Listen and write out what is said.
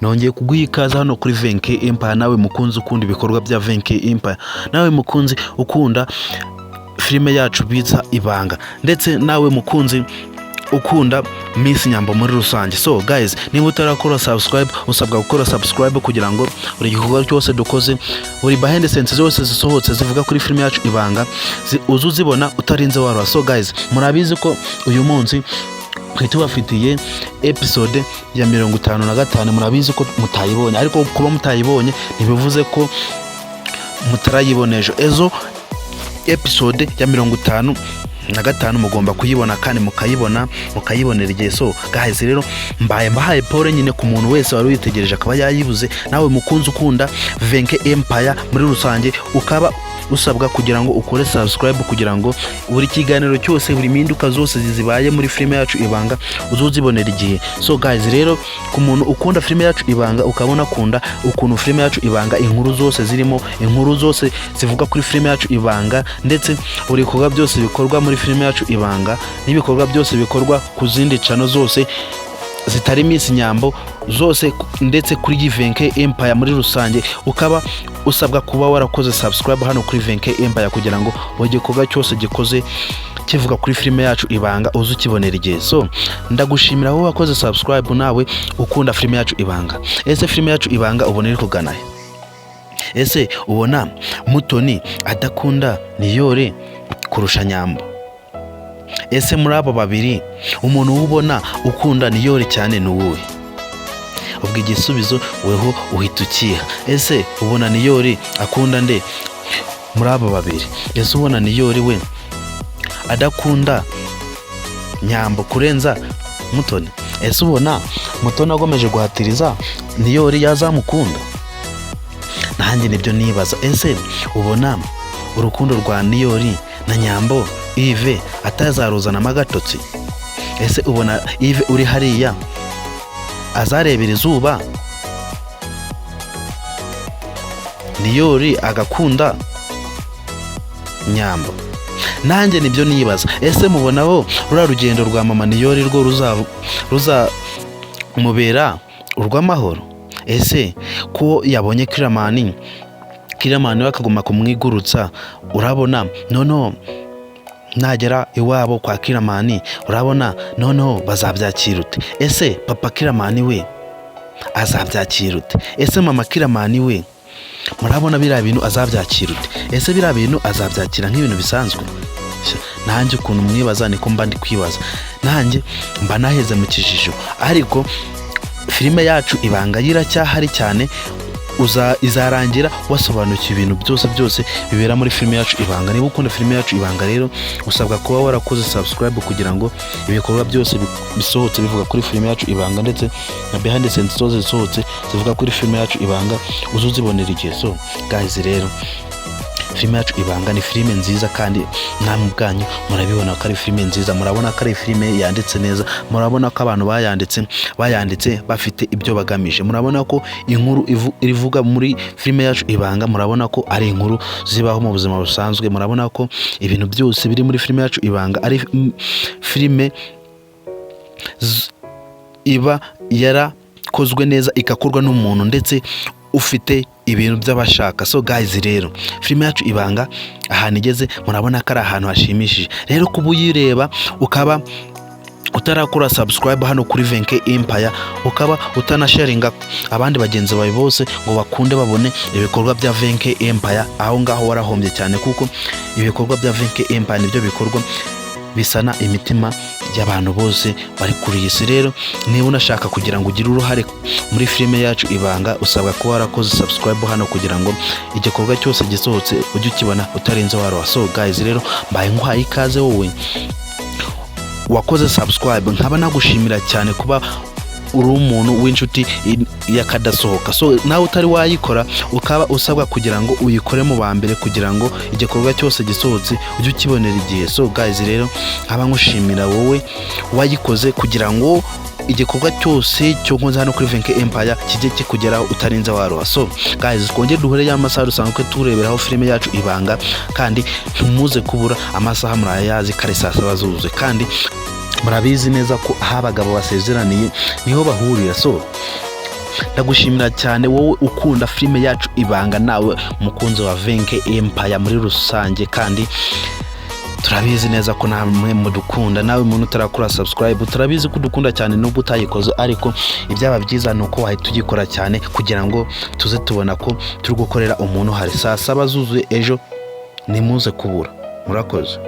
nongeye kuguha ikaze hano kuri Venke Empire. Nawe mukunzi ukunda ibikorwa bya Venke Empire, nawe mukunzi ukunda filime yacu bita Ibanga, ndetse nawe mukunzi ukunda Miss Nyambo muri rusange. So guys, niba utarakora subscribe, usabwa gukora subscribe kugira ngo buri gikorwa cyose dukoze, buri behind the scenes zose zisohotse zivuga kuri filime yacu Ibanga uzuzibona utarinze warwa. So guys, murabizi ko uyu munsi tubafitiye episode ya 55. Murabizi ko mutayibonye, ariko kuba mutayibonye ntibivuze ko mutarayibonejo. Ezo episode ya 55 mugomba kuyibona kandi mukayibonera igihe. So guys, rero mbahaye pole nyine ku muntu wese wari witegereje akaba yayibuze. Nawe mukunzi ukunda Venke Empire muri rusange, ukaba usabwa kugira ngo ukore subscribe kugira ngo buri kiganiro cyose, buri minduka zose zibaye muri filime yacu Ibanga uzuzibonera igihe. So guys, rero ku muntu ukunda filime yacu Ibanga, ukabona kunda ukuntu filime yacu Ibanga inkuru zose zirimo, inkuru zose zivuga kuri filime yacu Ibanga, ndetse buri bikorwa byose bikorwa muri filime yacu Ibanga n'ibikorwa byose bikorwa ku zindi channel zose zitari Miss Nyambo zose, ndetse kuri Venke Empire muri rusange, ukaba usabwa kuba warakoze subscribe hano kuri Venke Empire kugira ngo buri gikorwa cyose gikoze kivuga kuri filime yacu Ibanga uzukibonera igihe. So ndagushimira aho wakoze subscribe, nawe ukunda filime yacu Ibanga. Ese filime yacu Ibanga ubona iri kugana he? Ese ubona Mutoni adakunda Niyore kurusha Nyambo? Ese muri abo babiri umuntu ubona ukunda Niyore cyane ni uwuhe? Ubwo igisubizo weho uhita ukiha. Ese ubona Niyore akunda nde muri abo babiri? Ese ubona Niyore we adakunda Nyambo kurenza Mutoni? Ese ubona Mutoni agomeje guhatiriza Niyore yazamukunda? Nanjye nibyo nibaza. Ese ubona urukundo rwa Niyore na Nyambo Ive atazaruzana amagatotsi? Ese ubona Ive uri hariya azarebera izuba Niyore agakunda Nyambo? Nanjye nibyo nibaza. Ese mubonaho rura rugendo rwa mama Niyore rwo ruzamubera urw'amahoro? Ese ko yabonye Kiramani bakaguma kumwigurutsa, urabona noneho nagera iwabo kwa Kiramani, urabona noneho bazabyakira ute? Ese papa Kiramani we azabyakira ute? Ese mama Kiramani we murabona biriya bintu azabyakira ute? Ese biriya bintu azabyakira nk'ibintu bisanzwe? Nanjye ukuntu mwibaza niko mba ndi kwibaza, nanjye mba naheze mu kijisho. Ariko filime yacu Ibanga yiracyahari cyane, izarangira wasobanukiwe ibintu byose bibera muri filime yacu Ibanga. Niba ukunda filime yacu Ibanga rero usabwa kuba warakoze subscribe kugira ngo ibikorwa byose bisohotse bivuga kuri filime yacu Ibanga, ndetse na behind the scenes zose zisohotse zivuga kuri filime yacu Ibanga uzuzibonera igihe. So guys, rero filime yacu Ibanga ni filime nziza, kandi namwe ubwanyu murabibona ko ari filime nziza. Murabona ko ari filime yanditse neza, murabona ko abantu bayanditse bafite ibyo bagamije. Murabona ko inkuru irivuga muri filime yacu Ibanga, murabona ko ari inkuru zibaho mu buzima busanzwe. Murabona ko ibintu byose biri muri filime yacu Ibanga ari filime iba yarakozwe neza, igakorwa n'umuntu ndetse ufite ibintu by'abashaka. So guys, rero filime yacu Ibanga ahantu igeze murabona ko ari ahantu hashimishije. Rero kuba uyireba ukaba utarakora subscribe hano kuri Venke Empire, ukaba utanasharinga abandi bagenzi bawe bose ngo bakunde babone ibikorwa bya Venke Empire, aho ngaho warahombye cyane, kuko ibikorwa bya Venke Empire nibyo bikorwa bisana imitima y'abantu bose bari kuri iyi si. Rero niba unashaka kugira ngo ugire uruhare muri filime yacu Ibanga, usabwa kuba warakoze subscribe hano kugira ngo igikorwa cyose gisohotse ujye ukibona utarinze warwa. So guys, rero mbaye nkwaye ikaze wowe wakoze subscribe, nkaba nagushimira cyane kuba uri umuntu w'inshuti yakadasohoka. So nawe utari wayikora ukaba usabwa kugira ngo uyikore mu bambere kugira ngo igikorwa cyose gisohotse ujye ukibonera igihe. So guys, rero nkaba ngushimira wowe wayikoze kugira ngo igikorwa cyose cyo nkoze hano kuri Venke Empire kijye kikugeraho utarinze waroha. So guys, twongere duhure ya masaha dusanzwe tureberaho filime yacu Ibanga, kandi ntumuze kubura amasaha murayazi kare saa 7 zuzuye, kandi murabizi neza ko aho abagabo basezeraniye niho bahurira. So ndagushimira cyane wowe ukunda filime yacu Ibanga, nawe umukunzi wa Venke Empire muri rusange, kandi turabizi neza ko namwe mudukunda. Nawe umuntu utarakora subscribe, turabizi ko udukunda cyane nubwo utayikoze, ariko ibyaba byiza nuko wahita ugikora cyane kugira ngo tuze tubona ko turi gukorera umuntu hari. Saa 7 zuzuye ejo nimuze kubura. Murakoze.